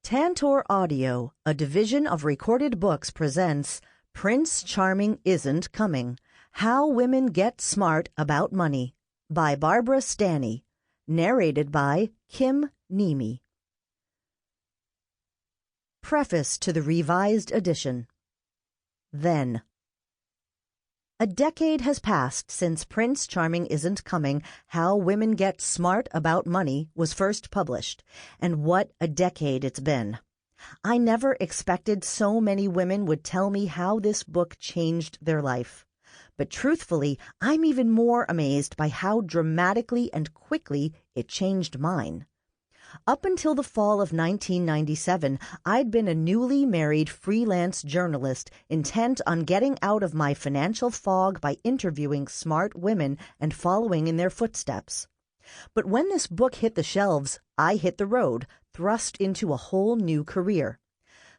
Tantor Audio, a division of Recorded Books, presents Prince Charming Isn't Coming, How Women Get Smart About Money, by Barbara Stanny, narrated by Niemi. Preface to the Revised Edition. Then. A decade has passed since Prince Charming Isn't Coming, How Women Get Smart About Money was first published, and what a decade it's been. I never expected so many women would tell me how this book changed their life. But truthfully, I'm even more amazed by how dramatically and quickly it changed mine. Up until the fall of 1997, I'd been a newly married freelance journalist intent on getting out of my financial fog by interviewing smart women and following in their footsteps. But when this book hit the shelves, I hit the road, thrust into a whole new career.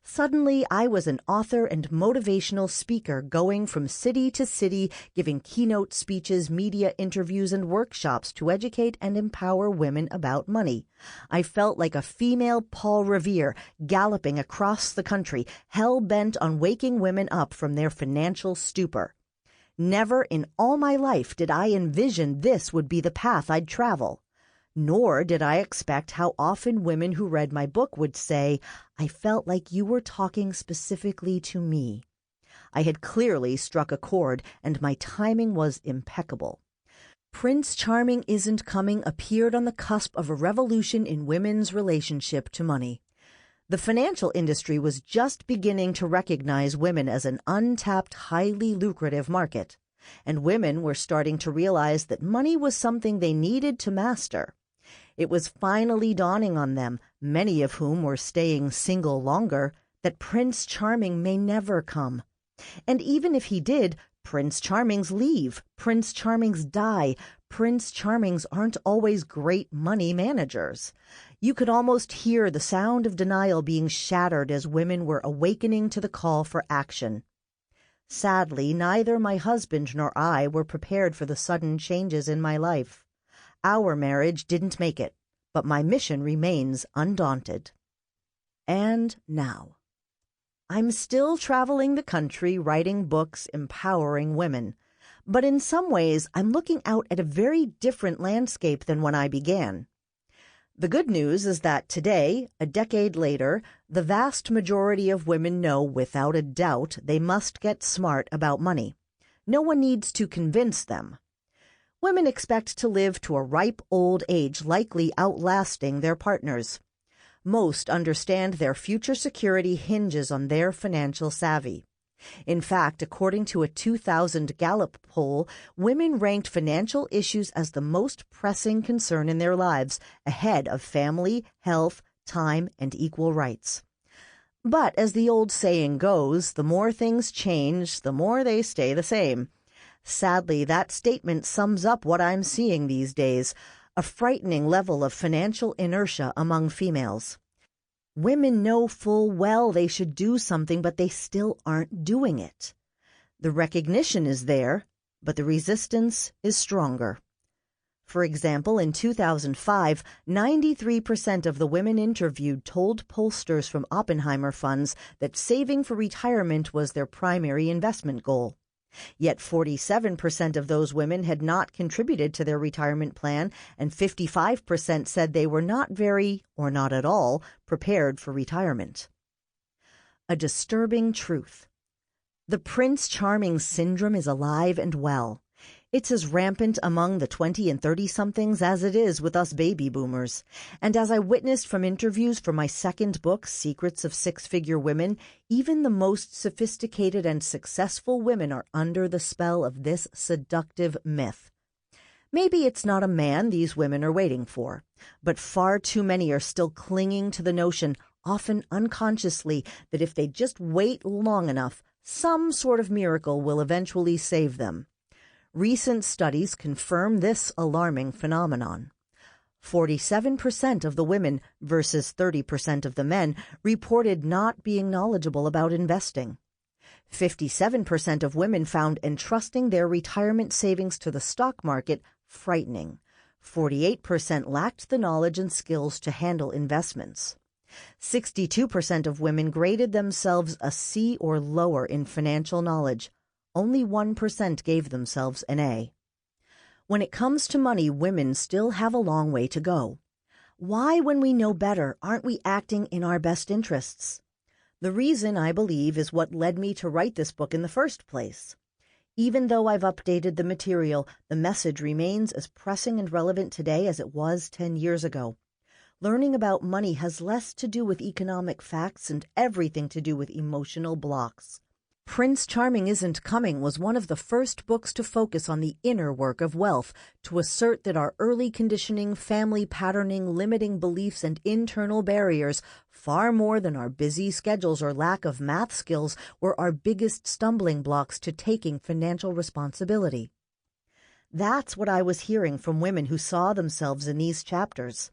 Suddenly, I was an author and motivational speaker going from city to city, giving keynote speeches, media interviews, and workshops to educate and empower women about money. I felt like a female Paul Revere galloping across the country, hell-bent on waking women up from their financial stupor. Never in all my life did I envision this would be the path I'd travel. Nor did I expect how often women who read my book would say, "I felt like you were talking specifically to me." I had clearly struck a chord, and my timing was impeccable. Prince Charming Isn't Coming appeared on the cusp of a revolution in women's relationship to money. The financial industry was just beginning to recognize women as an untapped, highly lucrative market, and women were starting to realize that money was something they needed to master. It was finally dawning on them, many of whom were staying single longer, that Prince Charming may never come. And even if he did, Prince Charmings leave, Prince Charmings die, Prince Charmings aren't always great money managers. You could almost hear the sound of denial being shattered as women were awakening to the call for action. Sadly, neither my husband nor I were prepared for the sudden changes in my life. Our marriage didn't make it, but my mission remains undaunted. And now, I'm still traveling the country, writing books, empowering women. But in some ways, I'm looking out at a very different landscape than when I began. The good news is that today, a decade later, the vast majority of women know without a doubt they must get smart about money. No one needs to convince them. Women expect to live to a ripe old age, likely outlasting their partners. Most understand their future security hinges on their financial savvy. In fact, according to a 2000 Gallup poll, women ranked financial issues as the most pressing concern in their lives, ahead of family, health, time, and equal rights. But as the old saying goes, the more things change, the more they stay the same. Sadly, that statement sums up what I'm seeing these days, a frightening level of financial inertia among females. Women know full well they should do something, but they still aren't doing it. The recognition is there, but the resistance is stronger. For example, in 2005, 93% of the women interviewed told pollsters from Oppenheimer funds that saving for retirement was their primary investment goal. Yet 47% of those women had not contributed to their retirement plan, and 55% said they were not very, or not at all, prepared for retirement. A disturbing truth. The Prince Charming syndrome is alive and well. It's as rampant among the 20 and 30-somethings as it is with us baby boomers. And as I witnessed from interviews for my second book, Secrets of Six-Figure Women, even the most sophisticated and successful women are under the spell of this seductive myth. Maybe it's not a man these women are waiting for, but far too many are still clinging to the notion, often unconsciously, that if they just wait long enough, some sort of miracle will eventually save them. Recent studies confirm this alarming phenomenon. 47% of the women versus 30% of the men reported not being knowledgeable about investing. 57% of women found entrusting their retirement savings to the stock market frightening. 48% lacked the knowledge and skills to handle investments. 62% of women graded themselves a C or lower in financial knowledge. Only 1% gave themselves an A. When it comes to money, women still have a long way to go. Why, when we know better, aren't we acting in our best interests? The reason, I believe, is what led me to write this book in the first place. Even though I've updated the material, the message remains as pressing and relevant today as it was 10 years ago. Learning about money has less to do with economic facts and everything to do with emotional blocks. Prince Charming Isn't Coming was one of the first books to focus on the inner work of wealth, to assert that our early conditioning, family patterning, limiting beliefs, and internal barriers, far more than our busy schedules or lack of math skills, were our biggest stumbling blocks to taking financial responsibility. That's what I was hearing from women who saw themselves in these chapters.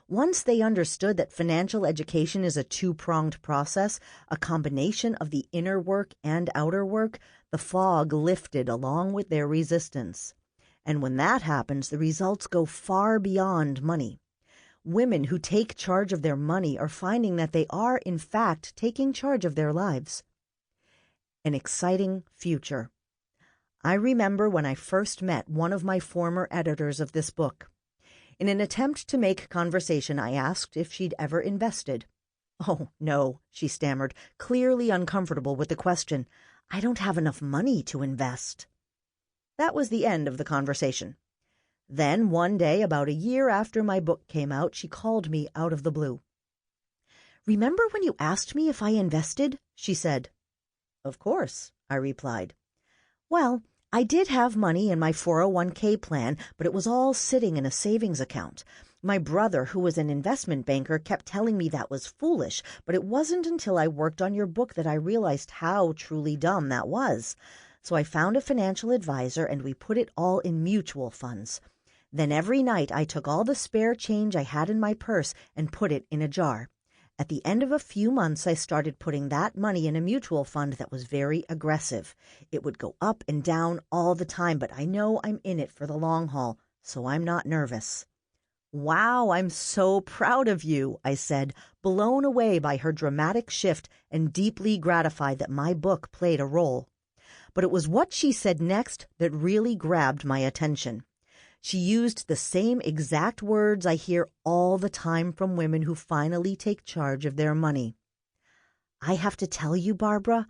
Once they understood that financial education is a two-pronged process, a combination of the inner work and outer work, the fog lifted along with their resistance. And when that happens, the results go far beyond money. Women who take charge of their money are finding that they are, in fact, taking charge of their lives. An exciting future. I remember when I first met one of my former editors of this book. In an attempt to make conversation, I asked if she'd ever invested. "Oh, no," she stammered, clearly uncomfortable with the question. "I don't have enough money to invest." That was the end of the conversation. Then, one day, about a year after my book came out, she called me out of the blue. "Remember when you asked me if I invested?" she said. "Of course," I replied. "Well, I did have money in my 401k plan, but it was all sitting in a savings account. My brother, who was an investment banker, kept telling me that was foolish, but it wasn't until I worked on your book that I realized how truly dumb that was. So I found a financial advisor and we put it all in mutual funds. Then every night I took all the spare change I had in my purse and put it in a jar. At the end of a few months, I started putting that money in a mutual fund that was very aggressive. It would go up and down all the time, but I know I'm in it for the long haul, so I'm not nervous." "Wow, I'm so proud of you," I said, blown away by her dramatic shift and deeply gratified that my book played a role. But it was what she said next that really grabbed my attention. She used the same exact words I hear all the time from women who finally take charge of their money. "I have to tell you, Barbara,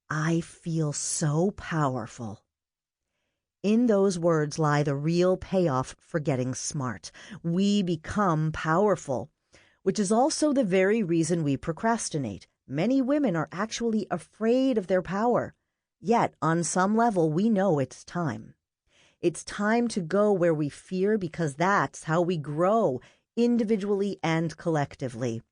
I feel so powerful." In those words lie the real payoff for getting smart. We become powerful, which is also the very reason we procrastinate. Many women are actually afraid of their power. Yet, on some level, we know it's time. It's time to go where we fear, because that's how we grow, individually and collectively.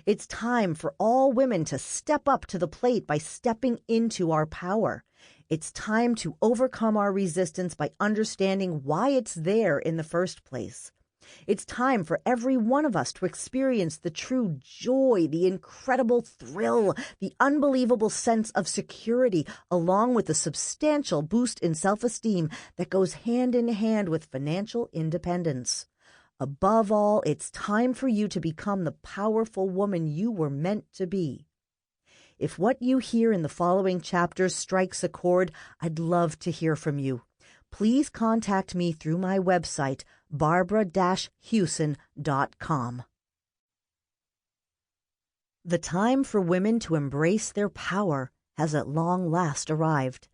It's time for all women to step up to the plate by stepping into our power. It's time to overcome our resistance by understanding why it's there in the first place. It's time for every one of us to experience the true joy, the incredible thrill, the unbelievable sense of security, along with the substantial boost in self-esteem that goes hand in hand with financial independence. Above all, it's time for you to become the powerful woman you were meant to be. If what you hear in the following chapters strikes a chord, I'd love to hear from you. Please contact me through my website, barbara-hewson.com. The time for women to embrace their power has at long last arrived.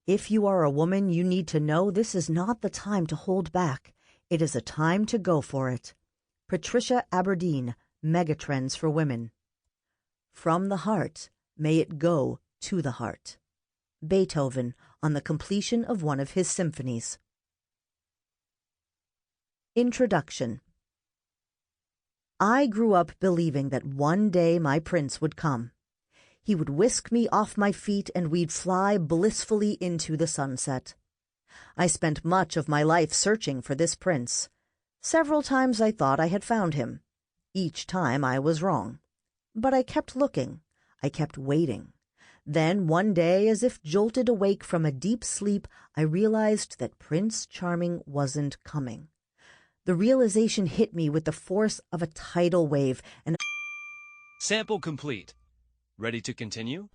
If you are a woman, you need to know this is not the time to hold back. It is a time to go for it. Patricia Aberdeen, Megatrends for Women. From the heart, may it go to the heart. Beethoven, on the completion of one of his symphonies. Introduction. I grew up believing that one day my prince would come. He would whisk me off my feet and we'd fly blissfully into the sunset. I spent much of my life searching for this prince. Several times I thought I had found him. Each time I was wrong. But I kept looking. I kept waiting. Then one day, as if jolted awake from a deep sleep, I realized that Prince Charming wasn't coming. The realization hit me with the force of a tidal wave, and Sample complete. Ready to continue?